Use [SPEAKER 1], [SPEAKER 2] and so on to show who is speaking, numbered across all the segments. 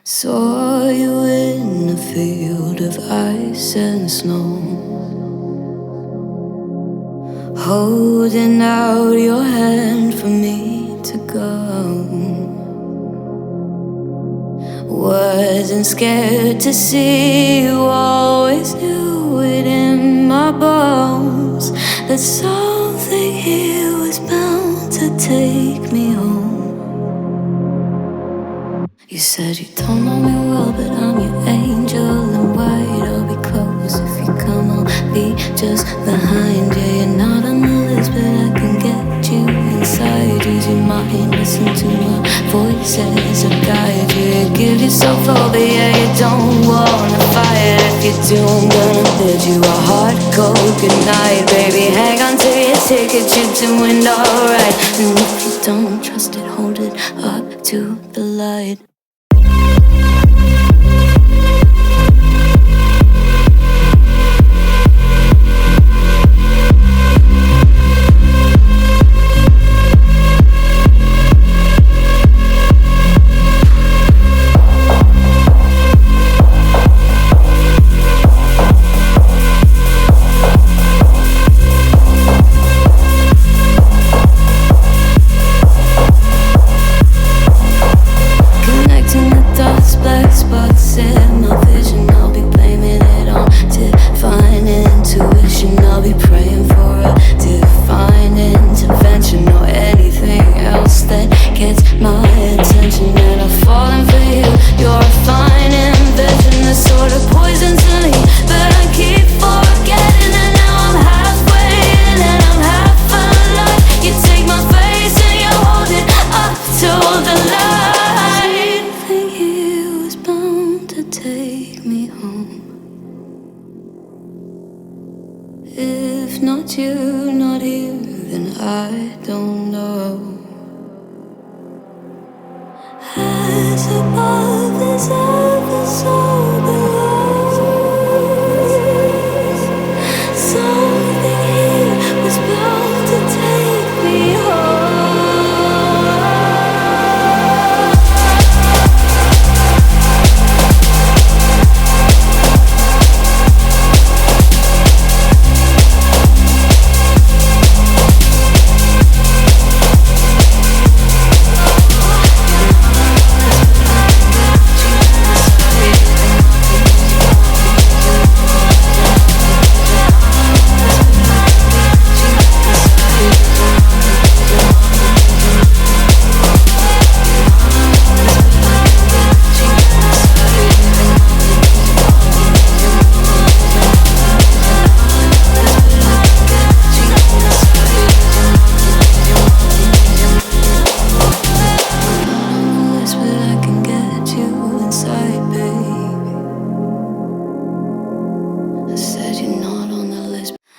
[SPEAKER 1] Saw you in a field of ice and snow, holding out your hand for me to go. Wasn't scared to see you, always knew it in my bones that something here was bound to take me home. You said you don't know me well, but I'm your angel in white. I'll be close if you come, I'll be just behind you. You're not on the list, but I can get you inside. Use your mind, listen to my voice as I guide you. Give yourself over, yeah, you don't wanna fight. If you do, I'm gonna bid you a hard cold goodnight. Baby, hang on to your ticket, you're doing alright. And if you don't trust it, hold it up to the light. Black spots in my vision, I'll be blaming it on divine intuition. I'll be praying for a divine intervention or anything else that gets my attention. And I've fallen for you, you're a fine invention, the sort of poison to me, but I keep forgetting. And now I'm halfway in and I'm half alive. You take my face and you hold it up to the light. Take me home. If not you, not here, then I don't know. As above is ever so below. Something here was bound to take me home.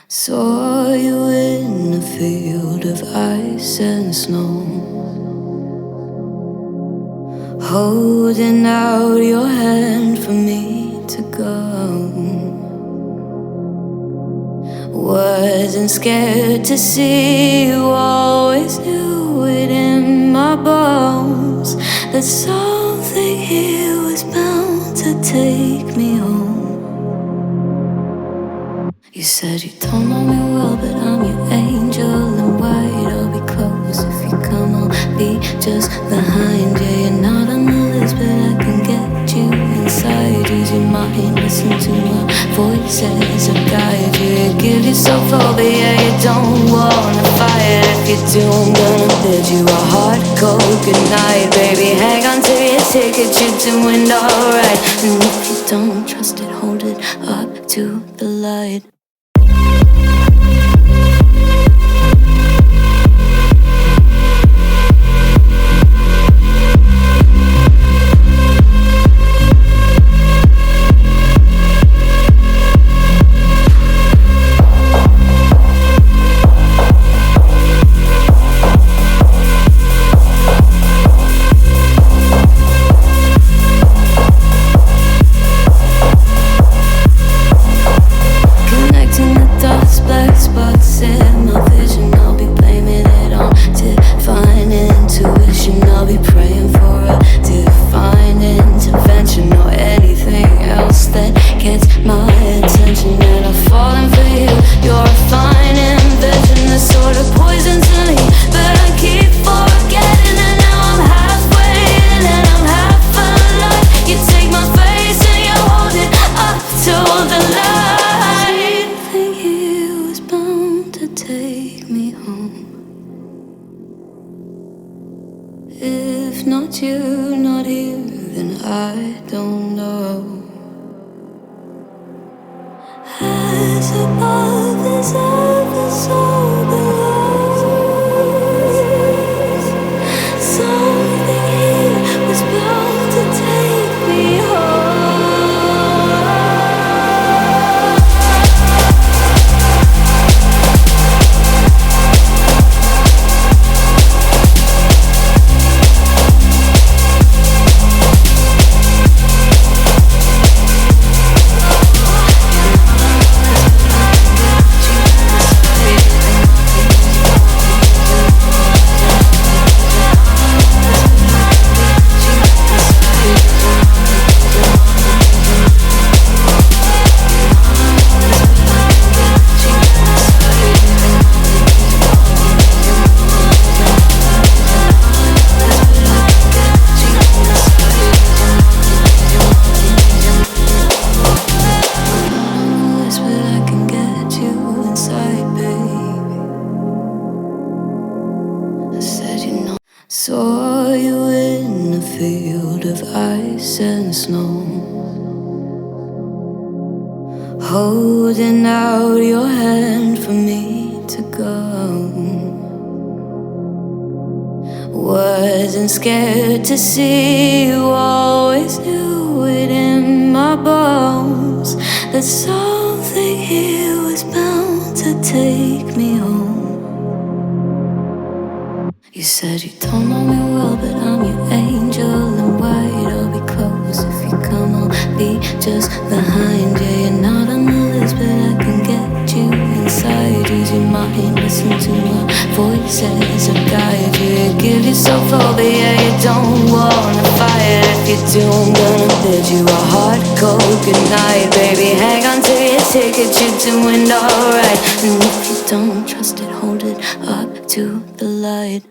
[SPEAKER 1] Saw you in a field of ice and snow, holding out your hand for me to go. Wasn't scared to see you, always knew it in my bones that something here was bound to take me home. You said you don't know me well, but I'm your angel in white. I'll be close if you come, I'll be just behind you. You're not on the list, but I can get you inside. Use your mind, listen to my voice as I guide you. Give yourself over, yeah, you don't wanna fight. If you do, I'm gonna bid you a hard cold goodnight. Baby, hang on to your ticket, you're doing alright. And if you don't trust it, hold it up to the light. Black I don't know. As above as ever, so below. Something here was bound to take me home. Saw you in a field of ice and snow, holding out your hand for me to go. Wasn't scared to see you, always knew it in my bones that something here was bound to take me home. You said you don't know me well, but I'm your angel in white. I'll be close if you come, I'll be just behind you. You're not on the list, but I can get you inside. Use your mind, listen to my voices, I'll guide you. You give yourself over, yeah, you don't wanna fight. If you do, I'm gonna bid you a hard, cold goodnight. Baby, hang on to your ticket, you're doing alright. And if you don't trust it, hold it up to the light.